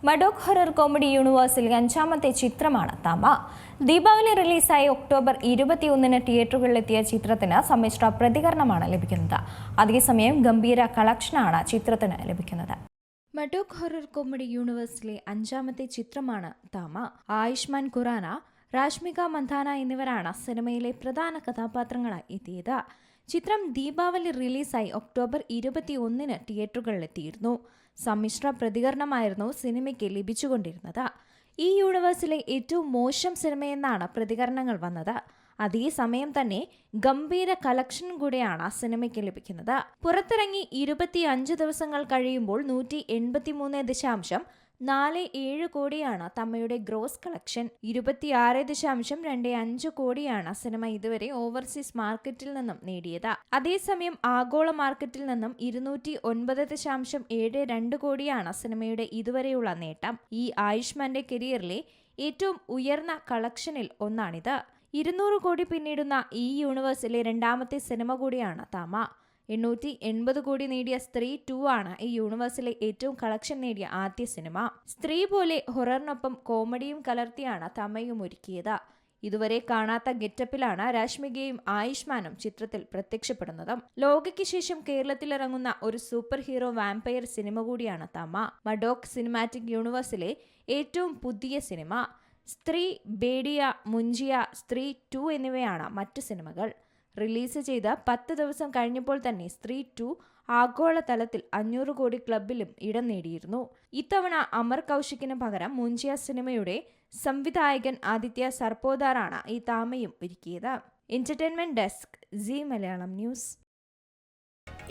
മഡോക് horror comedy യൂണിവേഴ്സിലെ 5ാമത്തെ ചിത്രമാണ് തമ. ദീപാവലി റിലീസായി October 21-ന് തിയേറ്ററുകളിലെത്തിയ ചിത്രത്തിന് സമ്മിശ്ര പ്രതികരണമാണ് ലഭിക്കുന്നത്. അതേസമയം ഗംഭീര കളക്ഷനാണ് ചിത്രത്തിന് ലഭിക്കുന്നത്. മഡോക് ഹൊറർ കോമഡി യൂണിവേഴ്സിലെ 5ാമത്തെ ചിത്രമാണ് തമ. ആയുഷ്മാൻ ഖുറാന, രാഷ്മിക മന്ദാന എന്നിവരാണ് സിനിമയിലെ പ്രധാന കഥാപാത്രങ്ങളായി എത്തിയത്. ചിത്രം ദീപാവലി റിലീസായി ഒക്ടോബർ 21-ന് തിയേറ്ററുകളിലെത്തിയിരുന്നു. സമ്മിശ്ര പ്രതികരണമായിരുന്നു സിനിമയ്ക്ക് ലഭിച്ചുകൊണ്ടിരുന്നത്. ഈ യൂണിവേഴ്സിലെ ഏറ്റവും മോശം സിനിമയെന്നാണ് പ്രതികരണങ്ങൾ വന്നത്. അതേസമയം തന്നെ ഗംഭീര കളക്ഷൻ കൂടെയാണ് സിനിമയ്ക്ക് ലഭിക്കുന്നത്. പുറത്തിറങ്ങി 25 ദിവസങ്ങൾ കഴിയുമ്പോൾ 183.47 കോടിയാണ് തമയുടെ ഗ്രോസ് കളക്ഷൻ. 26.25 കോടിയാണ് സിനിമ ഇതുവരെ ഓവർസീസ് മാർക്കറ്റിൽ നിന്നും നേടിയത്. അതേസമയം ആഗോള മാർക്കറ്റിൽ നിന്നും 209.72 കോടിയാണ് സിനിമയുടെ ഇതുവരെയുള്ള നേട്ടം. ഈ ആയുഷ്മാന്റെ കരിയറിലെ ഏറ്റവും ഉയർന്ന കളക്ഷനിൽ ഒന്നാണിത്. 200 കോടി പിന്നിടുന്ന ഈ യൂണിവേഴ്സിലെ 2ാമത്തെ സിനിമ കൂടിയാണ് തമ. 880 കോടി നേടിയ സ്ത്രീ 2 ആണ് ഈ യൂണിവേഴ്സിലെ ഏറ്റവും കളക്ഷൻ നേടിയ ആദ്യ സിനിമ. സ്ത്രീ പോലെ ഹൊററിനൊപ്പം കോമഡിയും കലർത്തിയാണ് തമയും ഒരുക്കിയത്. ഇതുവരെ കാണാത്ത ഗെറ്റപ്പിലാണ് രാഷ്മികയും ആയുഷ്മാനും ചിത്രത്തിൽ പ്രത്യക്ഷപ്പെടുന്നത്. ലോകയ്ക്ക് ശേഷം കേരളത്തിലിറങ്ങുന്ന ഒരു സൂപ്പർ ഹീറോ വാമ്പയർ സിനിമ കൂടിയാണ് തമ. മഡോക് സിനിമാറ്റിക് യൂണിവേഴ്സിലെ ഏറ്റവും പുതിയ സിനിമ. സ്ത്രീ, ബേഡിയ, മുഞ്ചിയ, സ്ത്രീ 2 എന്നിവയാണ് മറ്റു സിനിമകൾ. റിലീസ് ചെയ്ത് 10 ദിവസം കഴിഞ്ഞപ്പോൾ തന്നെ സ്ത്രീ 2 ആഗോളതലത്തിൽ 500 കോടി ക്ലബിലും ഇടം നേടിയിരുന്നു. ഇത്തവണ അമർ കൗശിക്കിന് പകരം മുഞ്ചിയ സിനിമയുടെ സംവിധായകൻ ആദിത്യ സർപോദാറാണ് ഈ താമയും ഒരുക്കിയത്. Entertainment desk, Zee Malayalam news.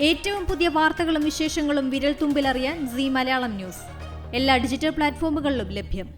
ഏറ്റവും പുതിയ വാർത്തകളും വിശേഷങ്ങളും വിരൽ തുമ്പിലറിയാൻ സീ മലയാളം ന്യൂസ് എല്ലാ ഡിജിറ്റൽ പ്ലാറ്റ്ഫോമുകളിലും ലഭ്യം.